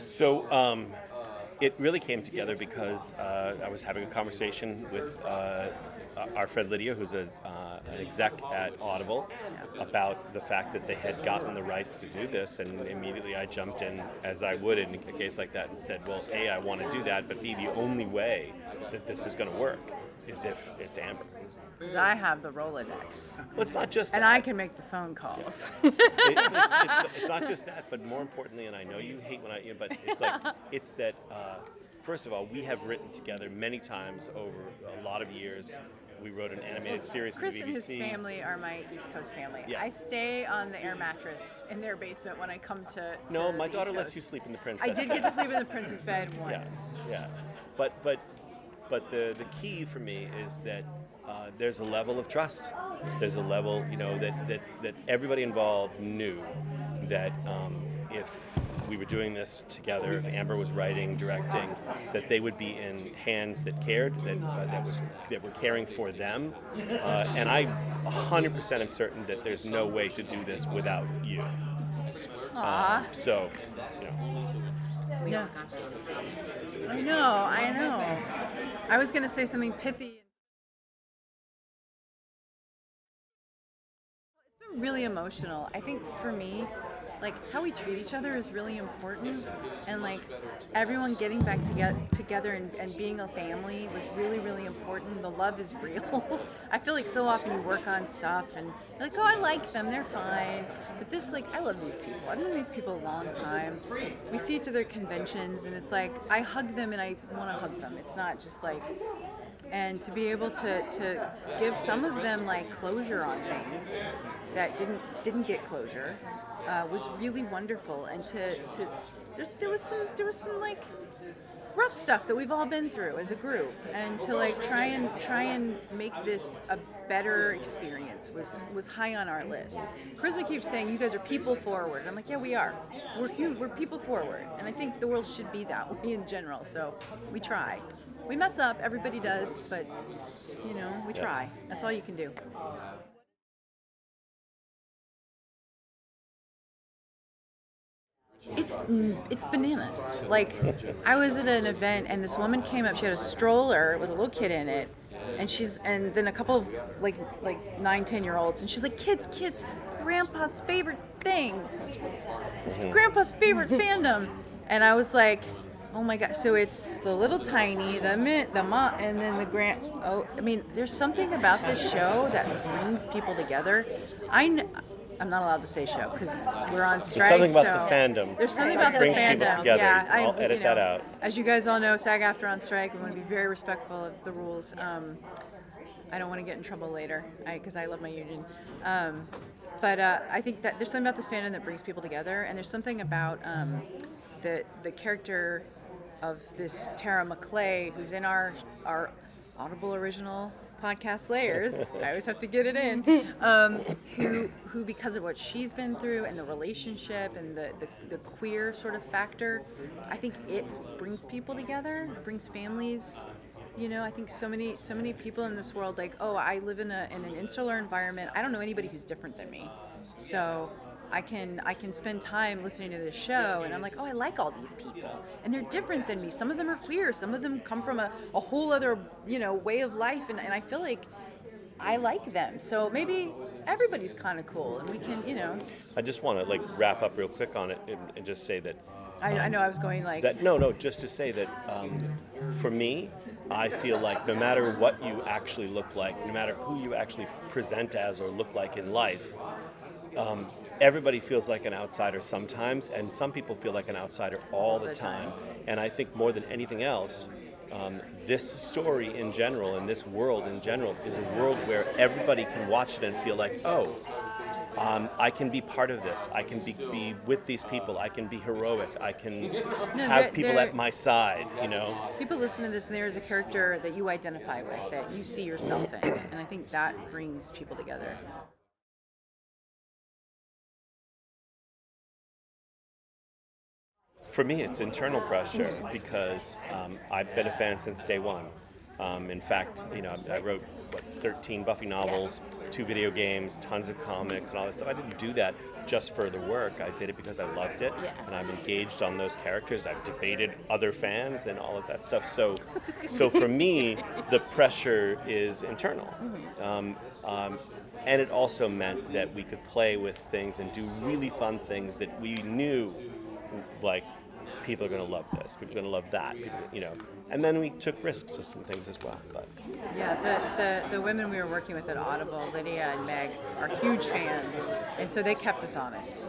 So it really came together because I was having a conversation with our friend Lydia, who's an exec at Audible, about the fact that they had gotten the rights to do this, and immediately I jumped in, as I would in a case like that, and said, well, A, I want to do that, but B, the only way that this is going to work is if it's Amber. Because I have the Rolodex. Well, it's not just that. And I can make the phone calls. It's not just that, but more importantly, and I know you hate when but it's that, first of all, we have written together many times over a lot of years. We wrote an animated series Chris for the and BBC. his family are my East Coast family. Yeah. I stay on the air mattress in their basement when I come to No, my the daughter East lets Coast. you sleep in the princess I did get to sleep in the princess bed once. Yes, yeah. But the key for me is that there's a level of trust. There's a level, that everybody involved knew that if we were doing this together, if Amber was writing, directing, that they would be in hands that cared, that were caring for them. And I 100% am certain that there's no way to do this without you. So, Yeah. I know. I was going to say something pithy. It's been really emotional. I think for me, how we treat each other is really important, and everyone getting back together and being a family was really, really important. The love is real. I feel like so often you work on stuff and you're like, oh, I like them, they're fine. But this, I love these people. I've known these people a long time. We see each other at conventions, and it's I hug them and I want to hug them. It's not just and to be able to give some of them closure on things that didn't get closure was really wonderful. And there was some rough stuff that we've all been through as a group, and to try and make this a better experience was high on our list. Charisma keeps saying you guys are people forward. And I'm like, yeah, we are. We're people forward, and I think the world should be that way in general. So we try. We mess up, everybody does, but we try. That's all you can do. It's bananas. I was at an event and this woman came up. She had a stroller with a little kid in it, and then a couple of 9-10-year-olds, and she's like, kids, it's Grandpa's favorite thing. It's Grandpa's favorite fandom. And I was like, oh my God! So it's the little tiny, the mom, and then the grand. Oh, I mean, there's something about this show that brings people together. I'm not allowed to say show because we're on strike. There's something about the fandom. There's something about the brings fandom. People together. Yeah, I'll edit that out. As you guys all know, SAG-AFTRA on strike. We want to be very respectful of the rules. I don't want to get in trouble later because I love my union. But I think that there's something about this fandom that brings people together, and there's something about the character of this Tara McClay, who's in our Audible original podcast Layers. I always have to get it in. Who because of what she's been through and the relationship and the queer sort of factor, I think it brings people together, brings families. I think so many people in this world I live in an insular environment. I don't know anybody who's different than me, so I can spend time listening to this show, and I'm like, oh, I like all these people, and they're different than me. Some of them are queer, some of them come from a whole other way of life, and I feel like I like them. So maybe everybody's kind of cool, and we can, I just want to wrap up real quick on it and just say that. I know I was going that. No, just to say that for me, I feel like no matter what you actually look like, no matter who you actually present as or look like in life, everybody feels like an outsider sometimes, and some people feel like an outsider all the time. And I think more than anything else, this story in general and this world in general is a world where everybody can watch it and feel like, oh, I can be part of this. I can be with these people. I can be heroic. I can have people at my side, People listen to this and there is a character that you identify with, that you see yourself in. And I think that brings people together. For me, it's internal pressure because I've been a fan since day one. In fact, I wrote 13 Buffy novels, 2 video games, tons of comics, and all that stuff. I didn't do that just for the work. I did it because I loved it, and I'm engaged on those characters. I've debated other fans and all of that stuff. So for me, the pressure is internal. And it also meant that we could play with things and do really fun things that we knew, like, people are going to love this, people are going to love that, And then we took risks with some things as well. But yeah, the women we were working with at Audible, Lydia and Meg, are huge fans, and so they kept us honest.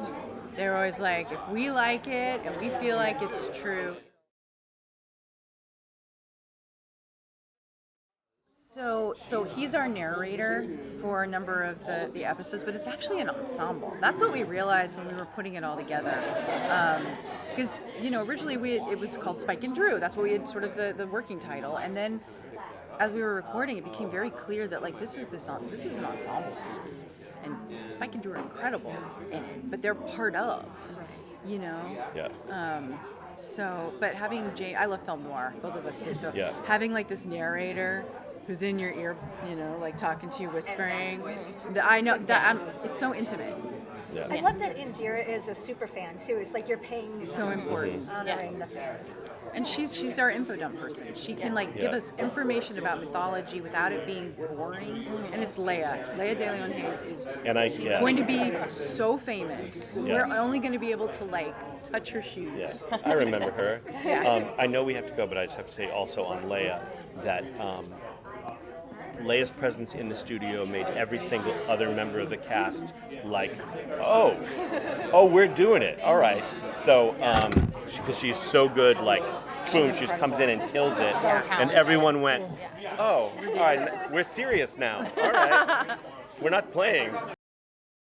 They were always like, if we like it and we feel like it's true. So he's our narrator for a number of the episodes, but it's actually an ensemble. That's what we realized when we were putting it all together. Because, originally it was called Spike and Drew. That's what we had, sort of the working title. And then as we were recording, it became very clear that, like, this is an ensemble piece. And Spike and Drew are incredible in it, but they're part of, Yeah. But having Jane, I love film noir, both of us do. So Yeah. having, like, this narrator who's in your ear, like talking to you, whispering. I know that it's so intimate. Yeah. I love that Indira is a super fan too. It's like you're paying So important. honoring the fans. And she's our info dump person. She can give us information about mythology without it being boring. And it's Leia. Leia De Leon Hayes is going to be so famous. Yeah. We're only going to be able to touch her shoes. Yeah, I remember her. I know we have to go, but I just have to say also on Leia that Leia's presence in the studio made every single other member of the cast oh, we're doing it. All right. So, because she's so good, boom, she just comes in and kills it. And everyone went, oh, all right, we're serious now. All right. We're not playing.